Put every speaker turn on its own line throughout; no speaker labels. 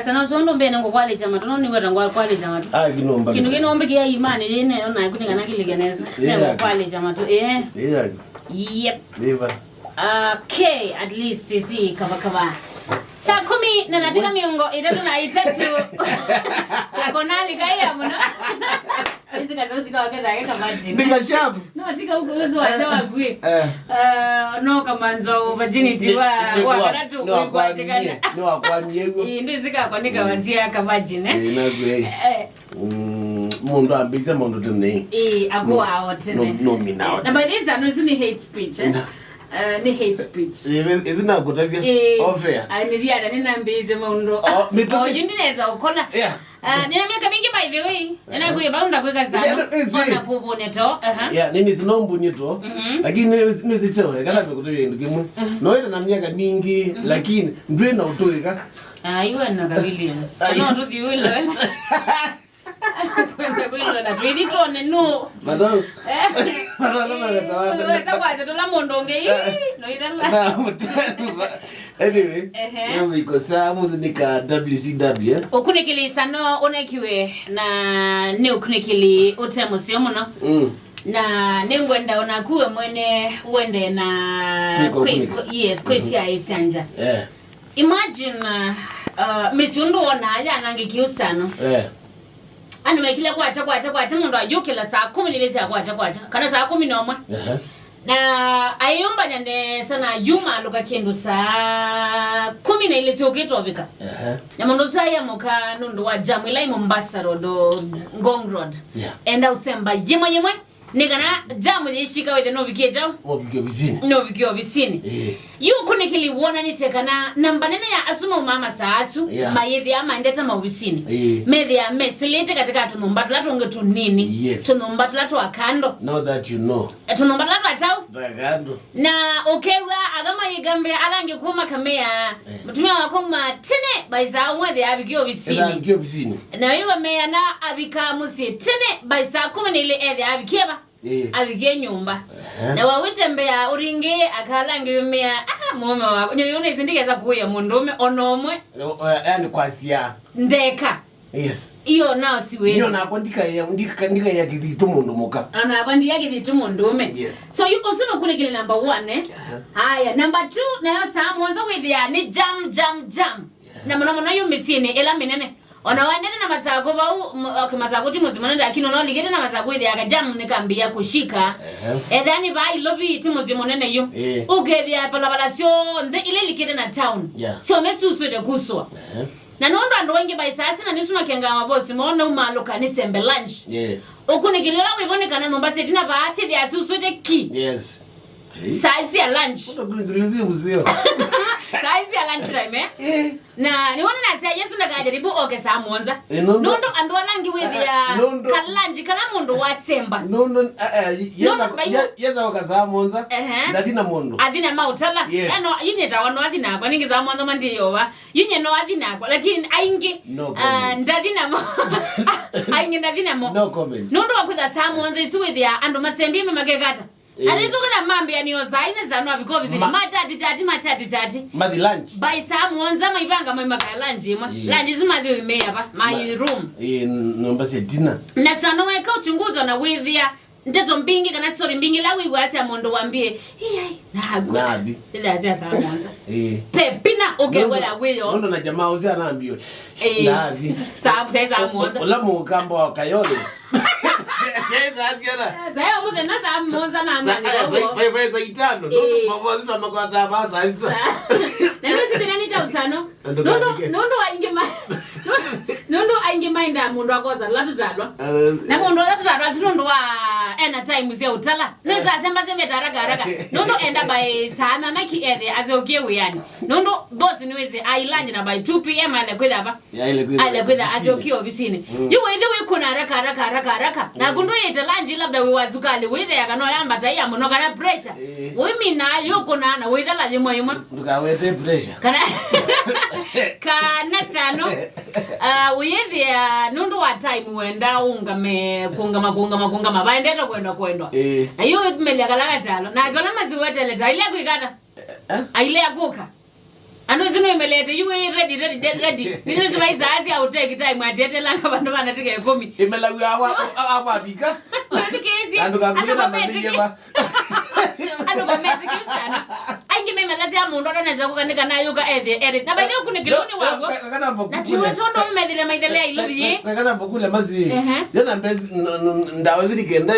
Sana sondo mbene ngokwale chama tononi weta ngokwale chama to.
Kinomba.
Kinombe kia imani yene ona kuninga nakiligeneza. Ngokwale chama to. Yep. Okay, at least sisi kava. Saa 10 na natika miongo itatu na itatu. Konali kaya mno. Hizi kazi kwa wakati yake kama jini.
Bika sharp.
No, tika uguzo wa shawa gwe. No kamanzo virginity wa karatu kwa tekana.
No akwanyego.
Ndio zika kwanika wazia kama jini.
Na gwe. Mundu ambize mundu tene.
Ago out.
No mean out.
Na by this I know ni hate speech. Ni hate speech.
Is it not good of you? Fair.
Ni vya nina mbize mundu. Yundineza ukola.
Yeah.
Nina miaka mingi by the way. Nina kuibaunda kweka sana. Ona kuboneto.
Yeah, nini zinombu nito. Lakini nizitoe kana kutoye ndikimu. Noita na miaka mingi lakini ndwe na utoeka.
Iwe na billions. Kana ndo diwilo. Kwenda kwenda na twidi tone no.
Madam.
Madam na tawanda. Wewe sabaje tola mondonge hii. No idala.
Anyway, we go samu nika WCW.
Okunikili sano onekiwe na ne okunikili otemusio muno. Na nengwenda onakuwe mwene wende na yes kwesi isanja. Imagine misundo ona ya nange kiusano. Ani mekile kwacha mundu ajukila saa 10 lilezi kwacha kana saa 10 noma. Na ayomba nyande sana yuma luka kendo saa 10 na ile chokito bika. Na mundu saya muka nundu wa jamu ila Mombasa road Ngong road. Enda usemba yema nigana jamu yishika wede no bikie jamu. No bikie bisini. Yu kunikili wona ni sekana namba nene ya asuma umama saasu mayethi ama ndeta mabisini. Methi ya mesilete katika tunumbatu latu ngetu nini. Tunumbatu latu akando.
Now that you know.
Tunumbatu latu atau.
Bakando.
Na okewa agama yigambe alange kuma kamea. Mutumia wakoma tene baisa umwede abikio bisini.
Abikio bisini.
Na yuwa mea na abika musi tene baisa kumene ile edhe abikieba. Abige nyumba. Na wawite mbea uringe akalange yumea mume wako. Nyoni izindikeza kuya mundume onomwe.
Yani kwasia.
Ndeka.
Yes.
Iyo nao siwezi.
Iyo nakwandika ya kitu mundu muka.
Anakwandika kitu mundume.
Yes.
So you also know kunikili number 1 Haya, number 2 nayo saa mwanzo with ya ni jam. Na mwana yu misini ela minene. Ona wandene na mazago ba mazago timu zimana lakini ono ligete na mazago ile akajamu nikambia kushika. Edani vai lobby timu zimonene yo. Ugethia palabala sio nde ile ligete na town. Sio mesusu de kuswa. Na nondo ando wengi by sasa na nisuma kenga mabosi muona umalo kanisembe lunch. Okunikilila wibone kana Mombasa tina baasi dia susu de ki.
Yes.
Size ya lunch.
Okunikilizia muzio.
Size ya lunch time na niona na sasa Yesu ndakajaribu saa mwanza. Nondo ando langi with ya kalanji kana mundu wasemba.
Nondo yeza wakasaa mwanza. Ndadina mundu. Adina
mautala. Eno yinyeta wano adina kwa ningi za mwanza mandiyowa. Yinye no adina kwa lakini aingi ndadina mo. Aingi ndadina mo.
No comment.
Nondo wakuza saa mwanza isu with ya ando masembi memagegata. Alizukuna mambi ya niyo zaine zanu wabiko bizili machati
Madi lunch
by samu wanza maibanga maimaka lunch lunch zimazi umeya pa my room
Mombasa dinner
na sano weka uchunguzo na withia nteto mbingi kana story mbingi la wiwa asi ya mondo wambie
Nabi
ile asi ya samu wanza pepina wela wiyo
Nondo na jamaa uzi anaambio Nabi
samu wanza
Ulamu ukamba wa kayole
Sasa asiana. Sasa mmoja nata mmonza na amani.
Pesa itano. Mama zito amakwata basa isa.
Na ndio tena cha usano. Nondo aingi mainda mundu akoza latudalwa. Na mundu latudalwa tunondo wa ena time zia utala. Neza semba haraka. Nondo enda by sana maki ede azogewe yani. Nondo boss niweze island na by 2 pm ale kwenda ba. Ale kwenda azokio bisini. Yuwe ile kuna haraka. Na gundo yete lanji labda wewazukali withe yakano yamba taiya muno kana pressure. Wimi na yoko na withe la jemo yuma.
Ndukawete pressure.
Kana sano withe nundu wa time wenda ungame kungama baendeta kwenda. Ayo meli yakalaga talo. Na gona maziwete leta ile kuikata. Aile yakuka. Ano zino imelete you ready. Nini zimayizazi au take time atete langa bantu banatike 10.
Imelawi awa bika. Ando kakuyena maziyeba.
Ando kamezi kisana. Aingi memelazi ya mundu anaweza kukanika nayo ka edit. Na baadhi kuna kiloni wako. Na tiwe tondo mmedile maidele ilubi.
Kana bokule mazi. Jana mbezi ndawa zikenda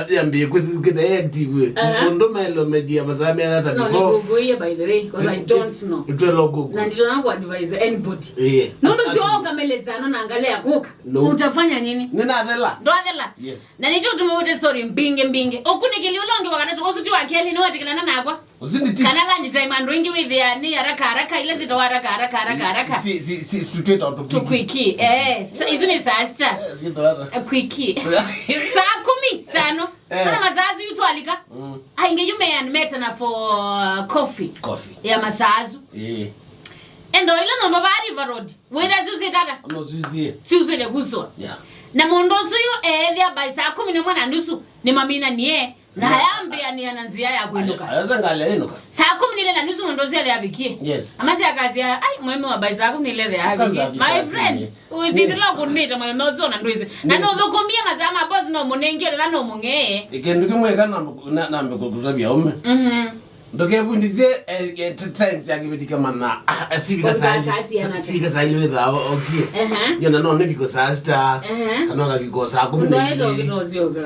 yambie kwenda active. Mundu melo media bazami anata before.
No, Google here by the way because I don't know.
Utwelo Google.
Na ndilo nangu advise anybody.
Yeah.
Nondo sio kamelezana na angalia kuka. Utafanya nini?
Nina adela.
Ndo adela.
Yes.
Na nicho tumewote story mbinge. Okuni kiliolonge wakati tukosuti wakeli ni watikana nako.
Usinditi.
Kana lunch time and ring with the ni haraka ile zito haraka.
Si tuteta
tukwiki. Hizo ni saa 6.
Zito haraka.
Kwiki. Saa 10 sano. Kana mazazi yutwalika. Ainge yume and meta na for coffee. Ya masazu. Endo ile no mabari road. Wenda zuzi dada.
No zuzi.
Zuzi le guso.
Yeah.
Na mondozo yo vya by saa 10 ni mamina nie. Na hayambia ni ananzia ya kuinuka.
Ayaza ngale inuka.
Saa 10 mondozo ya abikie.
Yes.
Amazi akazi ai mweme wa by saa 10 ya abikie. My friend, uzindila kunita mwe nozo na ndwizi. Na no dokombia mazama boss no munengere na no mungeye.
Ikenduke mweka nambe kukutabia ume. Ndoke bundize times yakibetika mana sibika saili weza okay. Yona no ne biko sasta. Kanoga biko sa ko
ndo eto kitozoga.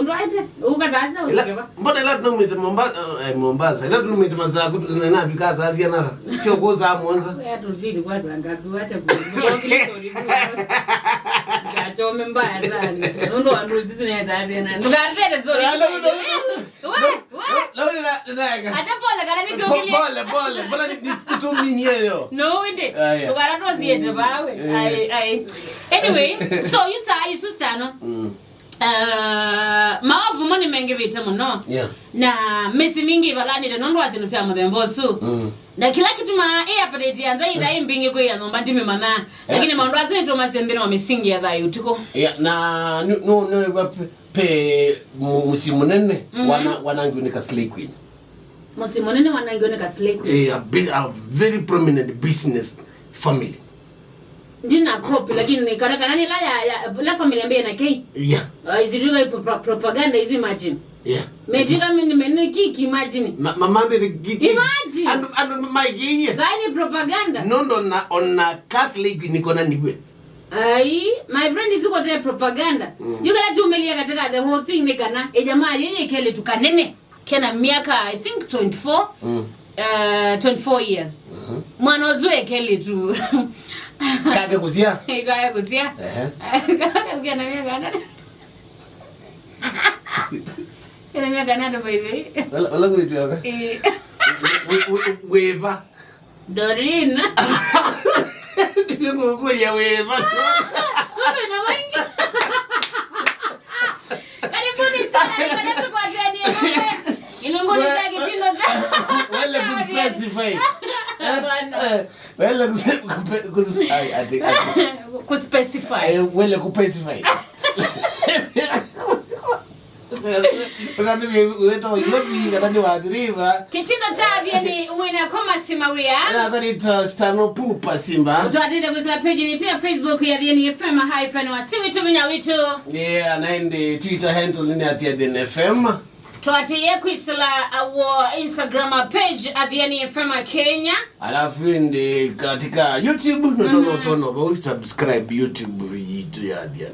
Ndo aite ukazaza ukeba.
Mbona la tunumite Mombasa. La tunumite mazaku na bika sazi yanara. Chokoza monza.
Ya tuvili kwanza ngakuacha kulitori. Ngachome mbaya sana. Ndo anduzi zinaweza yana. Ndugatete zori. Acha pole kana nitokile.
Pole. Bora nitumini hiyo.
No inde. Tukara ndo ziete bawe. Anyway, so you Stano. Mawavu moni mengi vita muno.
Yeah.
Na mesi mingi balani de nondo azinusia mudembosu. Na kila kitu update yanza ida imbingi kwa nomba ndime mama. Lakini maondo azini to masendene wa misingi ya dhayo tuko.
Yeah, na no pe musimu nene wanangunika slay queen.
Musimu nene wanangunika slay queen.
A very prominent business family.
Ndina copy lakini kana ni la family ambaye na kei.
Yeah.
Is it really propaganda is imagine?
Yeah.
Mejika mene kiki imagine.
Mama the kiki.
Imagine.
And my gay.
Gani propaganda?
Nondo na on slay queen niko na niwe.
My friend is uko te propaganda. You gotta tumelia katika the whole thing nikana. Jamaa yeye kele tukanene. Kena miaka I think 24. 24 years. Mwana ozwe kele tu.
Kage kuzia.
Kage kuzia. Kage na miaka nani? Kena miaka nani baby?
Wala kujua. Weva.
Dorina.
Ndio kuja weva.
Na wengi. Karibuni sana kwa tukutania wewe. Ilunguni chake tindo cha.
Wala kuspecify. Wala
kuspecify.
Wala kuspecify. Weto ilobi katani wadriva.
Kitindo cha Athiani wina koma simawia.
Na kanita Stano pupa simba.
Tuatinde kwa page yetu ya Facebook ya Athiani Fm _ wasiwi tuminya witu.
Yeah, naende Twitter handle ni Athiani Fm.
Tuatie kuisila our Instagram page Athiani Fm Kenya.
Alafu ndi katika YouTube notono subscribe YouTube yitu ya Athiani.